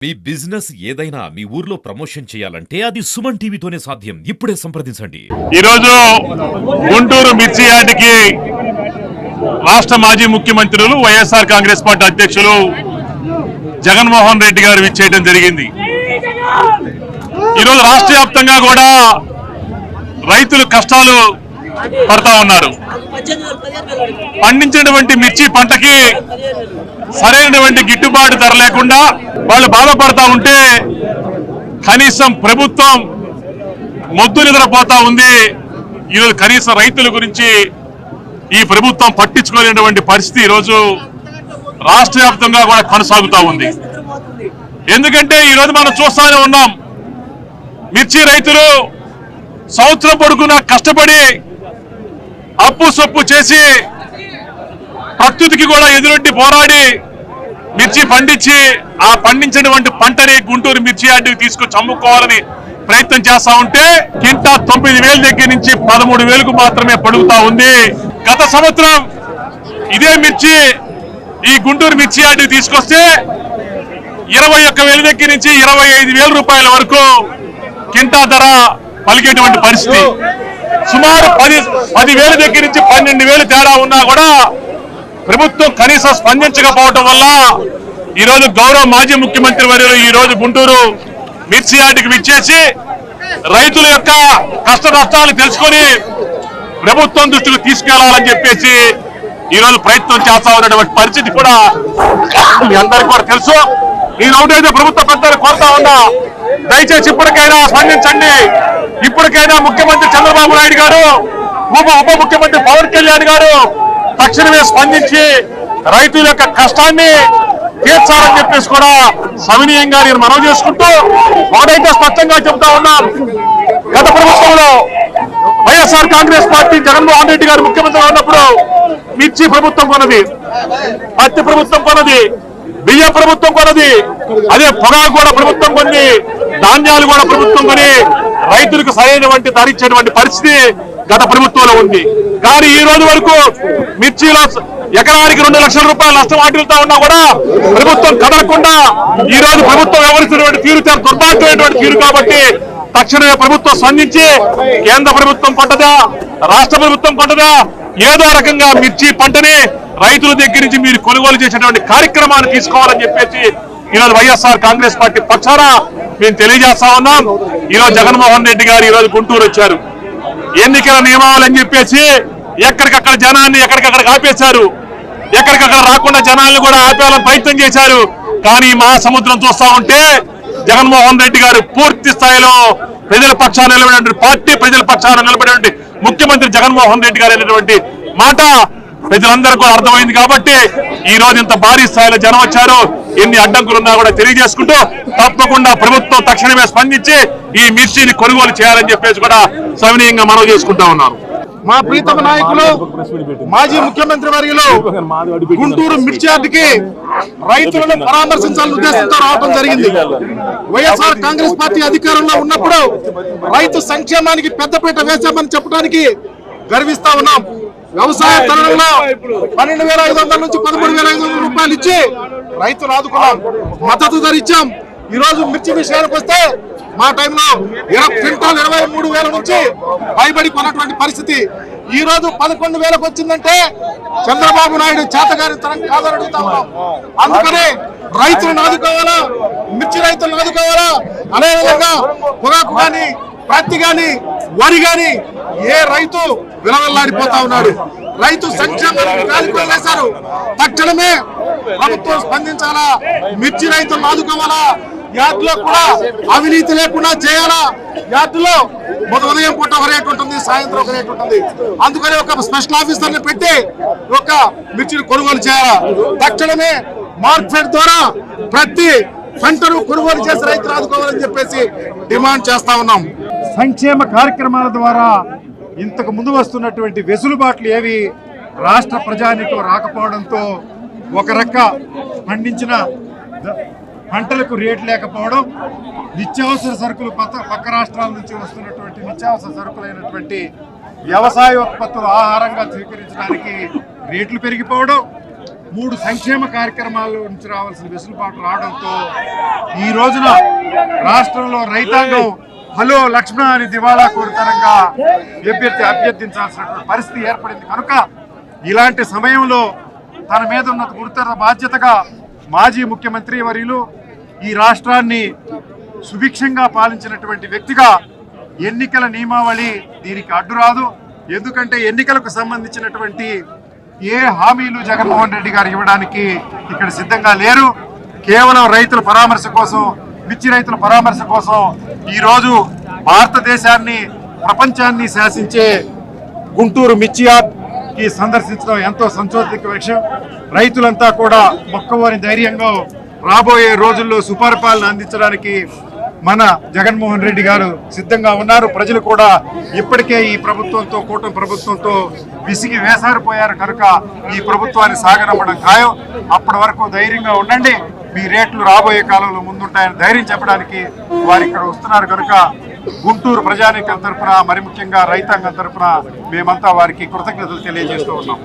మీ business ఏదైనా మీ ఊర్లో promotion చేయాలంటే అది సుమన్ టీవీతోనే సాధ్యం. ఇప్పుడే సంప్రదించండి. ఈరోజు గుంటూరు మిర్చి యార్డుకి రాష్ట్ర మాజీ ముఖ్యమంత్రులు వైఎస్ఆర్ కాంగ్రెస్ పార్టీ అధ్యక్షులు జగన్మోహన్ రెడ్డి గారు విచ్చేయడం జరిగింది. ఈరోజు రాష్ట్ర వ్యాప్తంగా కూడా రైతులు కష్టాలు పడతా ఉన్నారు. పండించినటువంటి మిర్చి పంటకి సరైనటువంటి గిట్టుబాటు ధర లేకుండా వాళ్ళు బాధపడతా ఉంటే కనీసం ప్రభుత్వం మొద్దు నిద్రపోతా ఉంది. ఈరోజు కనీసం రైతుల గురించి ఈ ప్రభుత్వం పట్టించుకోలేనటువంటి పరిస్థితి ఈరోజు రాష్ట్ర వ్యాప్తంగా కూడా కొనసాగుతూ ఉంది. ఎందుకంటే ఈరోజు మనం చూస్తూనే ఉన్నాం, మిర్చి రైతులు సంవత్సరం పొడుగునా కష్టపడి అప్పు సొప్పు చేసి ప్రకృతికి కూడా ఎదురొడ్డి పోరాడి మిర్చి పండించి ఆ పండించినటువంటి పంటని గుంటూరు మిర్చి యార్డుకి తీసుకొచ్చి అమ్ముకోవాలని ప్రయత్నం చేస్తా ఉంటే కింటా 9,000 దగ్గర నుంచి 13,000కు మాత్రమే పడుగుతా ఉంది. గత సంవత్సరం ఇదే మిర్చి ఈ గుంటూరు మిర్చి యార్డుకి తీసుకొస్తే 21,000 దగ్గర నుంచి 25,000 రూపాయల వరకు కింటా ధర పలికేటువంటి పరిస్థితి. సుమారు 10,000 దగ్గర నుంచి 12,000 తేడా ఉన్నా కూడా ప్రభుత్వం కనీసం స్పందించకపోవడం వల్ల ఈరోజు గౌరవ మాజీ ముఖ్యమంత్రి వర్యులు ఈరోజు గుంటూరు మిర్చి యార్డుకి విచ్చేసి రైతుల యొక్క కష్ట నష్టాలు తెలుసుకొని ప్రభుత్వం దృష్టికి తీసుకెళ్లాలని చెప్పేసి ఈరోజు ప్రయత్నం చేస్తా ఉన్నటువంటి పరిస్థితి కూడా మీ అందరికీ కూడా తెలుసు. నేను ఒకటైతే ప్రభుత్వ పెద్దలు కోరుతా ఉన్నా, దయచేసి ఇప్పటికైనా స్పందించండి. ఇప్పటికైనా ముఖ్యమంత్రి చంద్రబాబు నాయుడు గారు, ఉప ముఖ్యమంత్రి పవన్ కళ్యాణ్ గారు తక్షణమే స్పందించి రైతుల యొక్క కష్టాన్ని తీర్చాలని చెప్పేసి కూడా సవినీయంగా నేను మనవి చేసుకుంటూ ఒకటైతే స్పష్టంగా చెబుతా ఉన్నాం, గత ప్రభుత్వంలో వైఎస్ఆర్ కాంగ్రెస్ పార్టీ జగన్మోహన్ రెడ్డి గారు ముఖ్యమంత్రి ఉన్నప్పుడు మిర్చి ప్రభుత్వం కొన్నది, పత్తి ప్రభుత్వం కొన్నది, బియ్య ప్రభుత్వం కొన్నది, అదే పొగాకు కూడా ప్రభుత్వం కొని, ధాన్యాలు కూడా ప్రభుత్వం కొని రైతులకు సరైనటువంటి ధర ఇచ్చేటువంటి పరిస్థితి గత ప్రభుత్వంలో ఉంది. కానీ ఈ రోజు వరకు మిర్చిలో ఎకరానికి 2 లక్షల రూపాయలు నష్టం వాటిల్తా ఉన్నా కూడా ప్రభుత్వం కదలకుండా ఈ రోజు ప్రభుత్వం వ్యవహరిస్తున్నటువంటి తీరు చాలా దుర్భాగ్యమైనటువంటి తీరు. కాబట్టి తక్షణమే ప్రభుత్వం స్పందించి కేంద్ర ప్రభుత్వం కొంటదా, రాష్ట్ర ప్రభుత్వం కొంటదా, ఏదో రకంగా మిర్చి పంటని రైతుల దగ్గర నుంచి మీరు కొనుగోలు చేసేటువంటి కార్యక్రమాన్ని తీసుకోవాలని చెప్పేసి ఈరోజు వైఎస్ఆర్ కాంగ్రెస్ పార్టీ పక్షాన మేము తెలియజేస్తా ఉన్నాం. ఈరోజు జగన్మోహన్ రెడ్డి గారు ఈరోజు గుంటూరు వచ్చారు. ఎన్నికల నియమాలని చెప్పేసి ఎక్కడికక్కడ జనాన్ని ఎక్కడికక్కడ ఆపేశారు, ఎక్కడికక్కడ రాకుండా జనాన్ని కూడా ఆపేయాలని ప్రయత్నం చేశారు. కానీ మహాసముద్రం చూస్తా ఉంటే జగన్మోహన్ రెడ్డి గారు పూర్తి స్థాయిలో ప్రజల పక్షాన నిలబడినటువంటి పార్టీ, ప్రజల పక్షాన నిలబడినటువంటి ముఖ్యమంత్రి జగన్మోహన్ రెడ్డి గారు అనేటువంటి మాట ప్రజలందరికీ కూడా అర్థమైంది. కాబట్టి ఈ రోజు ఇంత భారీ స్థాయిలో జనం వచ్చారు. ఎన్ని అడ్డంకులున్నా కూడా తెలియజేసుకుంటూ తప్పకుండా ప్రభుత్వం తక్షణమే స్పందించి ఈ మిర్చిని కొనుగోలు చేయాలని చెప్పేసి కూడా సవినీయంగా మనవి చేసుకుంటా ఉన్నారు. మా ప్రీతమ నాయకులు మాజీ ముఖ్యమంత్రి వర్యులు గుంటూరు మిర్చి యార్డుకి రైతులను పరామర్శించాలని ఉద్దేశంతో రావడం జరిగింది. వైఎస్ఆర్ కాంగ్రెస్ పార్టీ అధికారంలో ఉన్నప్పుడు రైతు సంక్షేమానికి పెద్దపీట వేశామని చెప్పడానికి గర్విస్తా ఉన్నాం. వ్యవసాయ తరుణంలో 12,500 నుంచి 13,500 రూపాయలు ఇచ్చి రైతులు ఆదుకున్నాం, మద్దతు ధర ఇచ్చాం. ఈ రోజు మిర్చి విషయానికి వస్తే మా టైంలో క్వింటాల్ 23,000 నుంచి పైబడి కొన్నటువంటి పరిస్థితి. ఈ రోజు 11,000కు వచ్చిందంటే చంద్రబాబు నాయుడు చేతగారి తరం కాదని అడుగుతా ఉన్నాం. అందుకని రైతులను ఆదుకోవాలా, మిర్చి రైతులను ఆదుకోవాలా, అదేవిధంగా పొగాకు కానీ, పత్తి కానీ, వరి కానీ ఏ రైతు విలవల్లాడిపోతా ఉన్నాడు. రైతు సంక్షేమానికి కాలికలు వేశారు. తక్షణమే ప్రభుత్వం స్పందించాలా, మిర్చి రైతులను ఆదుకోవాలా, యార్డులో కూడా అవినీతి లేకుండా చేయాలా. యార్డులో ఉదయం పూట ఒక రేటు ఉంటుంది, సాయంత్రం ఒక రేటు ఉంటుంది. అందుకని ఒక స్పెషల్ ఆఫీసర్ని పెట్టి ఒక మిర్చిని కొనుగోలు చేయాలా. తక్షణమే మార్కెట్ ద్వారా ప్రతి పంటను కొనుగోలు చేసి రైతులు ఆదుకోవాలని చెప్పేసి డిమాండ్ చేస్తా ఉన్నాం. సంక్షేమ కార్యక్రమాల ద్వారా ఇంతకు ముందు వస్తున్నటువంటి వెసులుబాట్లు ఏవి రాష్ట్ర ప్రజానికం రాకపోవడంతో ఒక రక్క పండించిన పంటలకు రేటు లేకపోవడం, నిత్యావసర సరుకులు పక్క రాష్ట్రాల నుంచి వస్తున్నటువంటి నిత్యావసర సరుకులైనటువంటి వ్యవసాయ ఉత్పత్తులు ఆహారంగా స్వీకరించడానికి రేట్లు పెరిగిపోవడం, 3 సంక్షేమ కార్యక్రమాల నుంచి రావాల్సిన వెసులుబాటు రావడంతో ఈ రోజున రాష్ట్రంలో రైతాంగం హలో లక్ష్మణ అని దివాళా కోరుతరంగా అభ్యర్థించాల్సినటువంటి పరిస్థితి ఏర్పడింది కనుక ఇలాంటి సమయంలో తన మీద ఉన్న గురుతర బాధ్యతగా మాజీ ముఖ్యమంత్రి వర్యులు ఈ రాష్ట్రాన్ని సుభిక్షంగా పాలించినటువంటి వ్యక్తిగా ఎన్నికల నియమావళి దీనికి అడ్డురాదు. ఎందుకంటే ఎన్నికలకు సంబంధించినటువంటి ఏ హామీలు జగన్మోహన్ రెడ్డి గారు ఇవ్వడానికి ఇక్కడ సిద్ధంగా లేరు. కేవలం రైతుల పరామర్శ కోసం, మిర్చి రైతుల పరామర్శ కోసం ఈరోజు భారతదేశాన్ని ప్రపంచాన్ని శాసించే గుంటూరు మిర్చి యార్డ్కి సందర్శించడం ఎంతో సంతోషిక విషయం. రైతులంతా కూడా మొక్కవోని ధైర్యంగా రాబోయే రోజుల్లో సుపరిపాలన అందించడానికి మన జగన్మోహన్ రెడ్డి గారు సిద్ధంగా ఉన్నారు. ప్రజలు కూడా ఇప్పటికే ఈ ప్రభుత్వంతో, కూటమి ప్రభుత్వంతో విసిగి వేసారిపోయారు కనుక ఈ ప్రభుత్వాన్ని సాగనమ్మడం ఖాయం. అప్పటి వరకు ధైర్యంగా ఉండండి, మీ రేట్లు రాబోయే కాలంలో ముందుంటాయని ధైర్యం చెప్పడానికి వారు ఇక్కడ వస్తున్నారు కనుక గుంటూరు ప్రజానీకం తరఫున, మరి ముఖ్యంగా రైతాంగం తరఫున మేమంతా వారికి కృతజ్ఞతలు తెలియజేస్తూ ఉన్నాం.